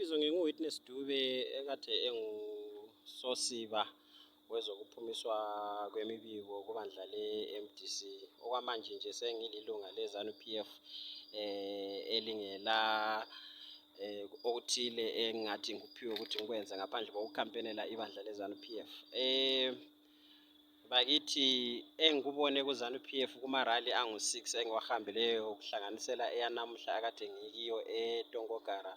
Ibizo ngingu-Witness Dube ekade engusosiba wezokuphumiswa kwemibiko kubandla leMDC. Okwamanje nje sengililunga leZanu PF elingela okuthile engathi ngikuphiwe ukuthi ngikwenze ngaphandle kokukhampenela ibandla leZanu PF. Bakithi engikubone kuZanu PF kuma-rally angu-6 engiwahambileyo ukuhlanganisela eyanamuhla akade ngikiyo eTongogara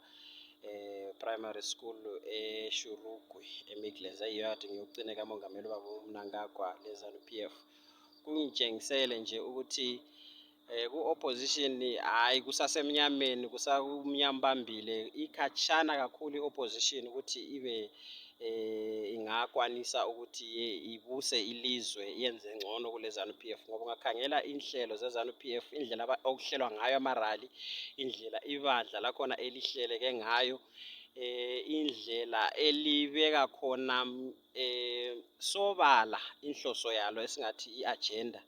primary school eShurugwe eMigleza yiyo kade ngiyogcine kamongameli babo uMnangagwa leZanu PF. Kungitshengisele nje ukuthi ku-opposition hayi kusasemnyameni, kusakumnyambambile, ikhatshana kakhulu i-opposition ukuthi ibe ingakwanisa ukuthi ibuse ilizwe yenze ngcono kuleZanu PF, ngoba ungakhangela inhlelo zeZanu PF, indlela okuhlelwa ngayo amarali, indlela ibandla lakhona elihleleke ngayo, indlela elibeka khona sobala inhloso yalo esingathi i-agenda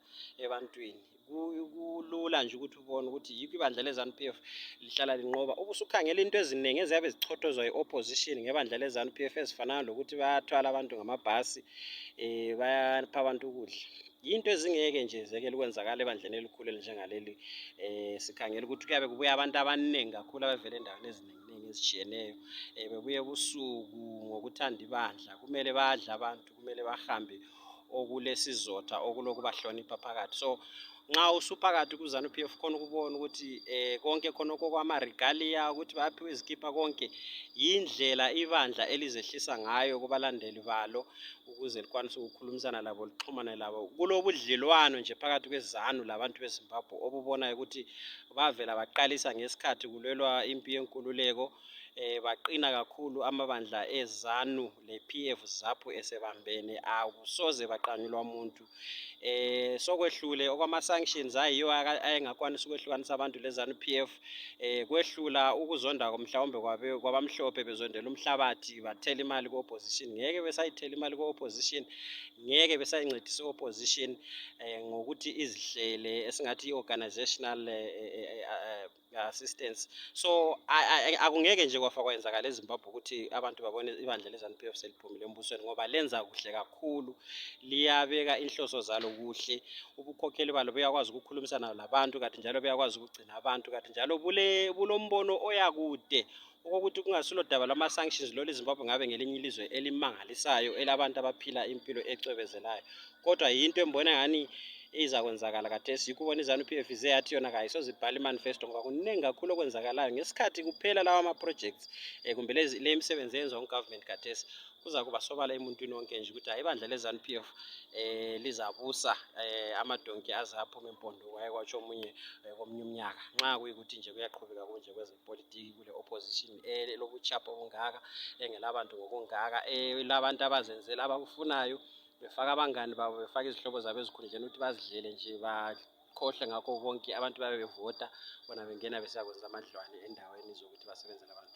ebantwini. Kulula nje ukuthi ubone ukuthi yikho ibandla leZanu PF lihlala linqoba. Ubusukhangela into eziningi eziyabe zichothozwa i-opposition ngebandla leZanu PF ezifana lokuthi bayathwala abantu ngamabhasi, bayapha abantu ukudla. Yinto ezingeke nje zekele ukwenzakala ebandleni elikhulu elinjengaleli. Sikhangela ukuthi kuyabe kubuya abantu abaningi kakhulu abavela endaweni eziningi ezitshiyeneyo, bebuye ebusuku ngokuthanda ibandla. Kumele badle abantu, kumele bahambe okulesizotha okulokubahlonipha phakathi. So nxa usuphakathi kuZanu PF khona ukubona ukuthi konke khonokho kwama-regalia, ukuthi bayaphiwa izikipa, konke yindlela ibandla elizehlisa ngayo kubalandeli balo ukuze likwanise ukukhulumisana labo, lixhumane labo. Kulobudlelwano nje phakathi kweZanu labantu beZimbabwe obubonayo ukuthi bavela baqalisa ngesikhathi kulwelwa impi yenkululeko, baqina kakhulu amabandla eZanu le-PF ZAPU esebambene, akusoze baqanyulwa muntu. Sokwehlule okwama-sanctions ayiyo ayengakwanisa ukwehlukanisa abantu leZanu PF, kwehlula ukuzonda mhlawumbe kwabamhlophe bezondela umhlabathi bathela imali ku-opposition. Ngeke besayithela imali ku-opposition, ngeke besayincedisa i-opposition ngokuthi izihlele esingathi i-organizational assistance. So akungeke nje kwafa kwenzakala eZimbabwe ukuthi abantu babone ibandla leZanu PF seliphumile embusweni, ngoba lenza kuhle kakhulu, liyabeka inhloso zalo kuhle, ubukhokheli balo buyakwazi ukukhulumisana labantu, kanti njalo buyakwazi ukugcina abantu, kanti njalo bulombono oyakude okokuthi kungasilo daba lama-sanctions lolu iZimbabwe ngabe ngelinye ilizwe elimangalisayo elabantu abaphila impilo ecwebezelayo. Kodwa yinto embona ngani izakwenzakala kathesi. Yikho ubona iZanu PF ize yathi yona kayisoze ibhale imanifesto, ngoba kuningi kakhulu okwenzakalayo ngesikhathi kuphela lawa ama-projects kumbe le imisebenzi eyenziwa ngu-government kathesi. Kuza kuba sobala emuntwini wonke nje ukuthi hayi ibandla leZanu PF lizabusa amadonki aze aphume empondo, wayekwatsho omunye komunye umnyaka. Nxa kuyikuthi nje kuyaqhubeka kunje kwezepolitiki kule opposition elobuchapha obungaka, engelabantu ngokungaka, labantu abazenzela abakufunayo, befaka abangani babo, befaka izihlobo zabo ezikhundleni ukuthi bazidlele nje, bakhohle ngakho konke, abantu babe bevota, bona bengena besiyakwenza amadlwane endaweni zokuthi basebenzele abantu.